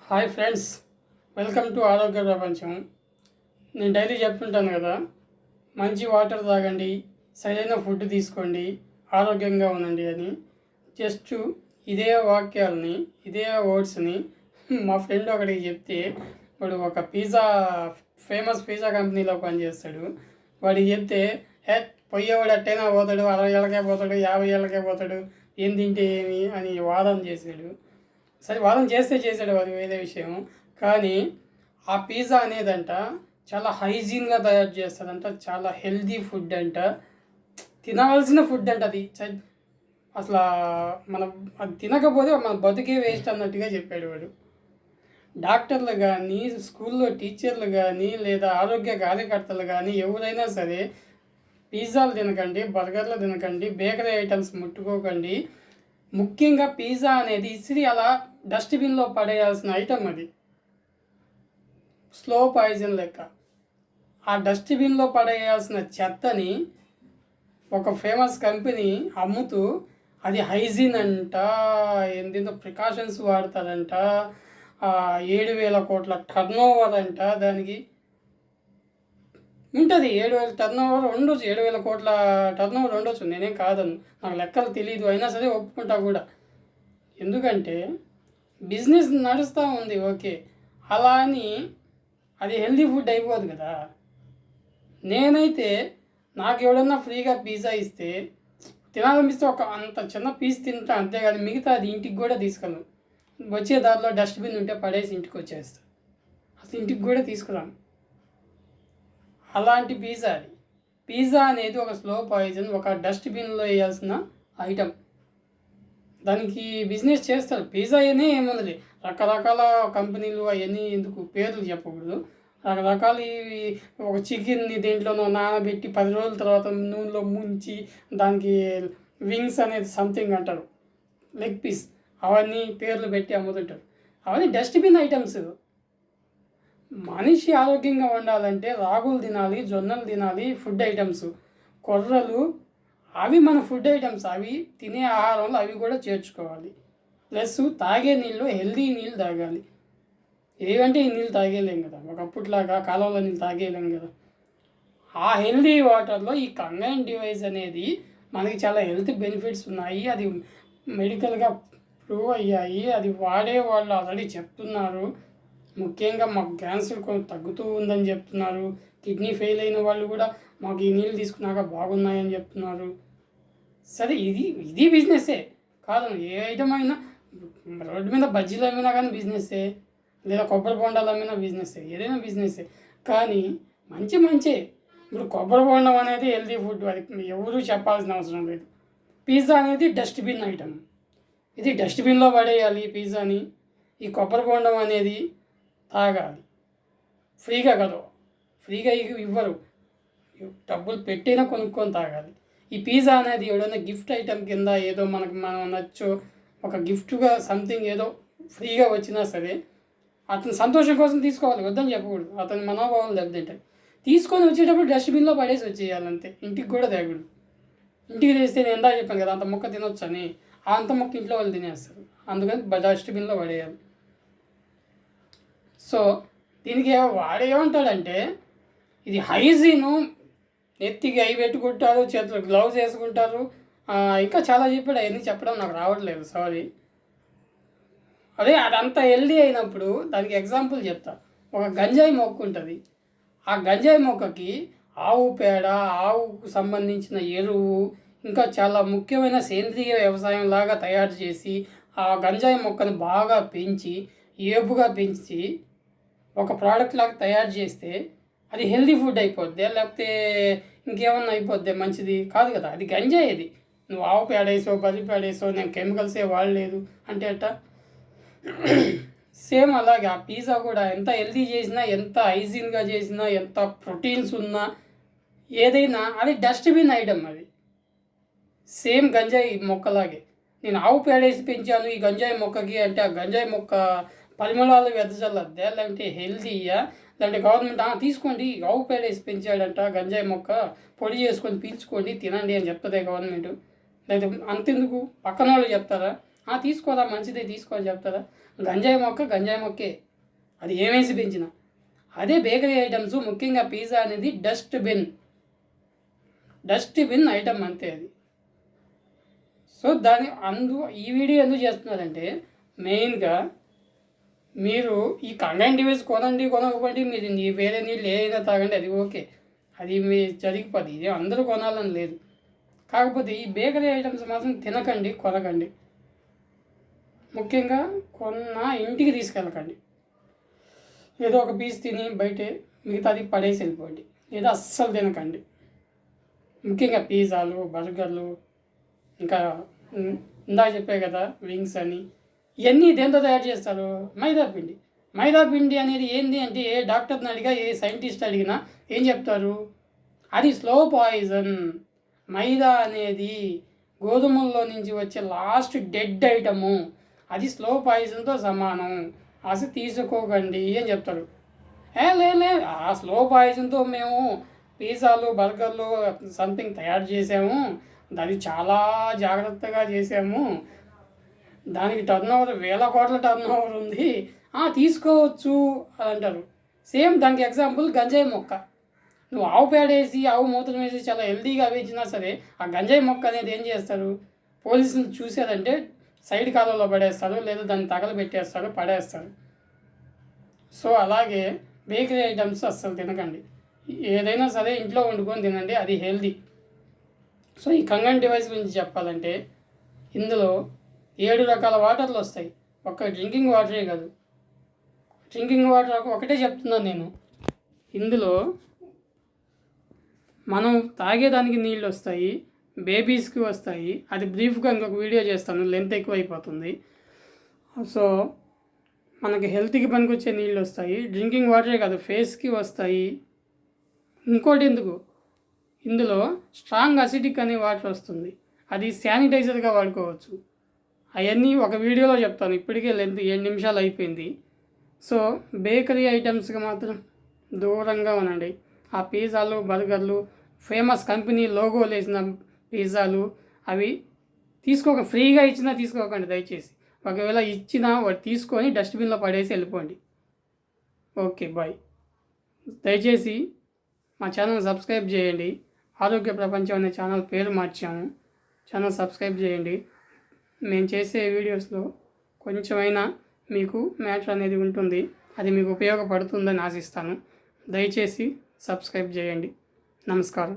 Hi friends, welcome to ఆరోగ్య ప్రపంచం. నేను డైలీ చెప్తుంటాను కదా, మంచి వాటర్ తాగండి, సరైన ఫుడ్ తీసుకోండి, ఆరోగ్యంగా ఉండండి అని. జస్ట్ ఇదే వాక్యాలని, ఇదే వర్డ్స్ని మా ఫ్రెండ్ ఒకడికి చెప్తే, వాడు ఒక ఫేమస్ పిజ్జా కంపెనీలో పనిచేస్తాడు. వాడికి చెప్తే పోయేవాడు అట్టైనా పోతాడు, 60 ఏళ్ళకే పోతాడు, 50 ఏళ్ళకే పోతాడు, ఏం తింటే ఏమి అని వాదన చేశాడు. సరే, వాదన చేశాడు, అది వేరే విషయం. కానీ ఆ పిజ్జా అనేదంట చాలా హైజీన్గా తయారు చేస్తారంట, చాలా హెల్దీ ఫుడ్ అంట, తినవలసిన ఫుడ్ అంట. అది అసలు మనం అది తినకపోతే మన బతుకే వేస్ట్ అన్నట్టుగా చెప్పాడు వాడు. డాక్టర్లు కానీ, స్కూల్లో టీచర్లు కానీ, లేదా ఆరోగ్య కార్యకర్తలు కానీ ఎవరైనా సరే పిజ్జాలు తినకండి, బర్గర్లు తినకండి, బేకరీ ఐటమ్స్ ముట్టుకోకండి. ముఖ్యంగా పిజ్జా అనేది ఇసిరి అలా డస్ట్బిన్లో పడేయాల్సిన ఐటమ్. అది స్లో పాయిజన్ లెక్క. ఆ డస్ట్బిన్లో పడేయాల్సిన చెత్తని ఒక ఫేమస్ కంపెనీ అమ్ముతూ అది హైజీన్ అంట, ఏందో ప్రికాషన్స్ వాడతారంట, 7,000 కోట్ల టర్న్ ఓవర్ అంట. దానికి ఉంటుంది 7,000 టర్న్ ఓవర్ ఉండొచ్చు, 7,000 కోట్ల టర్న్ ఓవర్ ఉండొచ్చు, నేనేం కాదను, నాకు లెక్కలు తెలియదు, అయినా సరే ఒప్పుకుంటా కూడా. ఎందుకంటే బిజినెస్ నడుస్తూ ఉంది, ఓకే, అలా అని అది హెల్దీ ఫుడ్ అయిపోదు కదా. నేనైతే నాకు ఎవడన్నా ఫ్రీగా పిజ్జా ఇస్తే తినాలనిపిస్తే ఒక అంత చిన్న పీస్ తింటా, అంతేగాని మిగతా అది ఇంటికి కూడా తీసుకెళ్ళను. వచ్చే దారిలో డస్ట్బిన్ ఉంటే పడేసి ఇంటికి వచ్చేస్తాను, అసలు ఇంటికి కూడా తీసుకురాను. అలాంటి పిజ్జా అనేది ఒక స్లో పాయిజన్, ఒక డస్ట్బిన్లో వేయాల్సిన ఐటమ్. దానికి బిజినెస్ చేస్తారు. పిజ్జా అనే ఏముంది, రకరకాల కంపెనీలు అవన్నీ ఎందుకు పేర్లు చెప్పకూడదు. రకరకాల ఒక చికెన్ని దేంట్లోనో నానబెట్టి 10 రోజుల తర్వాత నూనెలో ముంచి దానికి వింగ్స్ అనేది సంథింగ్ అంటారు, లెగ్ పీస్, అవన్నీ పేర్లు పెట్టి అమ్ముతుంటారు. అవన్నీ డస్ట్బిన్ ఐటమ్స్. మనిషి ఆరోగ్యంగా ఉండాలంటే రాగులు తినాలి, జొన్నలు తినాలి, ఫుడ్ ఐటమ్స్, కొర్రలు, అవి మన ఫుడ్ ఐటమ్స్. అవి తినే ఆహారంలో అవి కూడా చేర్చుకోవాలి. ప్లస్ తాగే నీళ్ళు హెల్దీ నీళ్ళు తాగాలి. ఏవంటే ఈ నీళ్ళు తాగేయలేం కదా, ఒకప్పుట్లాగా కాలంలో నీళ్ళు తాగేయలేం కదా. ఆ హెల్దీ వాటర్లో ఈ కంగైన్ డివైస్ అనేది మనకి చాలా హెల్త్ బెనిఫిట్స్ ఉన్నాయి, అది మెడికల్గా ప్రూవ్ అయ్యాయి, అది వాడే వాళ్ళు ఆల్రెడీ చెప్తున్నారు. ముఖ్యంగా మాకు క్యాన్సర్ కొంచెం తగ్గుతూ ఉందని చెప్తున్నారు. కిడ్నీ ఫెయిల్ అయిన వాళ్ళు కూడా మాకు ఈ నీళ్ళు తీసుకున్నాక బాగున్నాయని చెప్తున్నారు. సరే, ఇది బిజినెస్సే కాదు. ఏ ఐటమ్ అయినా రోడ్డు మీద బజ్జీలు అమ్మినా కానీ బిజినెస్సే, లేదా కొబ్బరి బొండాలు అమ్మినా బిజినెస్సే, ఏదైనా బిజినెస్సే. కానీ మంచి ఇప్పుడు కొబ్బరి బొండం అనేది హెల్తీ ఫుడ్, అది ఎవరు చెప్పాల్సిన అవసరం లేదు. పిజ్జా అనేది డస్ట్బిన్ ఐటమ్, ఇది డస్ట్బిన్లో పడేయాలి పిజ్జాని. ఈ కొబ్బరి బొండం అనేది తాగాలి, ఫ్రీగా కదా, ఫ్రీగా ఇవ్వరు, డబ్బులు పెట్టినా కొనుక్కొని తాగాలి. ఈ పిజ్జా అనేది ఎవడైనా గిఫ్ట్ ఐటమ్ కింద ఏదో మనం నచ్చో ఒక గిఫ్ట్గా సంథింగ్ ఏదో ఫ్రీగా వచ్చినా సరే అతని సంతోషం కోసం తీసుకోవాలి, వద్దని చెప్పకూడదు. అతని మనోభావాలు దెబ్బతింటాయి. తీసుకొని వచ్చేటప్పుడు డస్ట్బిన్లో పడేసి వచ్చేయాలంతే, ఇంటికి కూడా తేకూడదు. ఇంటికి తెస్తే నేను ఎందా చెప్పాను కదా, అంత మొక్క తినొచ్చని, అంత మొక్క ఇంట్లో వాళ్ళు తినేస్తారు, అందుకని డస్ట్బిన్లో పడేయాలి. సో దీనికి వాడేమంటాడంటే, ఇది హైజీను, నెత్తికి అవి పెట్టుకుంటారు, చేతులు గ్లౌజ్ వేసుకుంటారు, ఇంకా చాలా చెప్పాడు. అవన్నీ చెప్పడం నాకు రావట్లేదు, సారీ. అదంతా హెల్దీ అయినప్పుడు దానికి ఎగ్జాంపుల్ చెప్తా. ఒక గంజాయి మొక్క ఉంటుంది, ఆ గంజాయి మొక్కకి ఆవు పేడ, ఆవుకు సంబంధించిన ఎరువు, ఇంకా చాలా ముఖ్యమైన సేంద్రియ వ్యవసాయం లాగా తయారు చేసి ఆ గంజాయి మొక్కను బాగా పెంచి ఏపుగా పెంచి ఒక ప్రోడక్ట్ లాగా తయారు చేస్తే అది హెల్దీ ఫుడ్ అయిపోద్ది, లేకపోతే ఇంకేమన్నా అయిపోద్ది, మంచిది కాదు కదా. అది గంజాయి. అది నువ్వు ఆవు పేడేసో బరి పేడేసో నేను కెమికల్సే వాడలేదు అంటే అట్ట. సేమ్ అలాగే ఆ పిజ్జా కూడా ఎంత హెల్దీ చేసినా, ఎంత హైజీన్గా చేసినా, ఎంత ప్రోటీన్స్ ఉన్నా, ఏదైనా అది డస్ట్బిన్ ఐటమ్. అది సేమ్ గంజాయి మొక్కలాగే. నేను ఆవు పేడేసి పెంచాను ఈ గంజాయి మొక్కకి అంటే ఆ గంజాయి మొక్క పరిమళాలు వెదజల్లద్దా, లేదంటే హెల్దీయా, లేదంటే గవర్నమెంట్ తీసుకోండి ఆవు పేడేసి పెంచాడంట గంజాయి మొక్క, పొడి చేసుకొని పీల్చుకోండి తినండి అని చెప్తుంది గవర్నమెంట్. లేదా అంతెందుకు పక్కన వాళ్ళు చెప్తారా, తీసుకోరా మంచిదే తీసుకోని చెప్తారా? గంజాయి మొక్కే, అది ఏమేసి పెంచిన. అదే బేకరీ ఐటమ్స్, ముఖ్యంగా పిజ్జా అనేది డస్ట్ బిన్ ఐటమ్ అంతే అది. సో ఈ వీడియో ఎందుకు చేస్తున్నారంటే, మెయిన్గా మీరు ఈ కంగైన్ డివైస్ కొనకపోతే మీరు వేరే నీళ్ళు ఏదైనా తాగండి, అది ఓకే, అది మీ జరిగిపోద్ది. ఇది అందరూ కొనాలని లేదు. కాకపోతే ఈ బేకరీ ఐటమ్స్ మాత్రం కొనకండి. ముఖ్యంగా ఇంటికి తీసుకెళ్ళకండి. ఏదో ఒక పీస్ తిని బయటే మిగతాది పడేసి వెళ్ళిపోండి, లేదా అస్సలు తినకండి. ముఖ్యంగా పిజ్జాలు, బర్గర్లు, ఇంకా ఇందాక చెప్పే కదా వింగ్స్ అని, ఇవన్నీ దేంతో తయారు చేస్తారు? మైదా పిండి అనేది ఏంది అంటే, ఏ డాక్టర్ని అడిగా, ఏ సైంటిస్ట్ అడిగినా ఏం చెప్తారు? అది స్లో పాయిజన్. మైదా అనేది గోధుమల్లో నుంచి వచ్చే లాస్ట్ డెడ్ ఐటము, అది స్లో పాయిజన్తో సమానం, అసలు తీసుకోకండి అని చెప్తారు. లే ఆ స్లో పాయిజన్తో మేము పిజ్జాలు, బర్గర్లు సంథింగ్ తయారు చేసాము, అది చాలా జాగ్రత్తగా చేసాము, దానికి టర్నోవర్ 1000 కోట్ల టర్నోవర్ ఉంది, తీసుకోవచ్చు అని అంటారు. సేమ్ దానికి ఎగ్జాంపుల్ గంజాయి మొక్క. నువ్వు ఆవు పేడ వేసి, ఆవు మూత్రం వేసి చాలా హెల్తీగా వేసినా సరే, ఆ గంజాయి మొక్క అనేది ఏం చేస్తారు? పోలీసులు చూసారంటే సైడ్ కాలంలో పడేస్తారు, లేదా దాన్ని తగలబెట్టేస్తారు, పడేస్తారు. సో అలాగే బేకరీ ఐటమ్స్ అస్సలు తినకండి. ఏదైనా సరే ఇంట్లో వండుకొని తినండి, అది హెల్తీ. సో ఈ కంగన్ డివైస్ గురించి చెప్పాలంటే, ఇందులో 7 రకాల వాటర్లు వస్తాయి. ఒక్క డ్రింకింగ్ వాటరే కాదు, డ్రింకింగ్ వాటర్ ఒకటే చెప్తున్నాను నేను. ఇందులో మనం తాగేదానికి నీళ్ళు వస్తాయి, బేబీస్కి వస్తాయి. అది బ్రీఫ్గా ఇంకొక వీడియో చేస్తాను, లెంత్ ఎక్కువ అయిపోతుంది. సో మనకి హెల్త్కి పనికొచ్చే నీళ్ళు వస్తాయి. డ్రింకింగ్ వాటరే కాదు, ఫేస్కి వస్తాయి. ఇంకోటి ఎందుకు, ఇందులో స్ట్రాంగ్ అసిడిక్ అనే వాటర్ వస్తుంది, అది శానిటైజర్గా వాడుకోవచ్చు. అవన్నీ ఒక వీడియోలో చెప్తాను, ఇప్పటికే లెంత్ 7 నిమిషాలు అయిపోయింది. సో బేకరీ ఐటమ్స్కి మాత్రం దూరంగా ఉండండి. ఆ పిజ్జాలు, బర్గర్లు, ఫేమస్ కంపెనీ లోగోలు వేసిన పిజ్జాలు, అవి ఫ్రీగా ఇచ్చినా తీసుకోకండి దయచేసి. ఒకవేళ ఇచ్చినా వాడు తీసుకొని డస్ట్బిన్లో పడేసి వెళ్ళిపోండి. Okay, bye. దయచేసి మా ఛానల్ సబ్స్క్రైబ్ చేయండి. ఆరోగ్య ప్రపంచం అనే ఛానల్ పేరు మార్చాము, ఛానల్ సబ్స్క్రైబ్ చేయండి. మేము చేసే వీడియోస్లో కొంచెమైనా మీకు మ్యాటర్ అనేది ఉంటుంది, అది మీకు ఉపయోగపడుతుందని ఆశిస్తాను. దయచేసి సబ్స్క్రైబ్ చేయండి. నమస్కారం.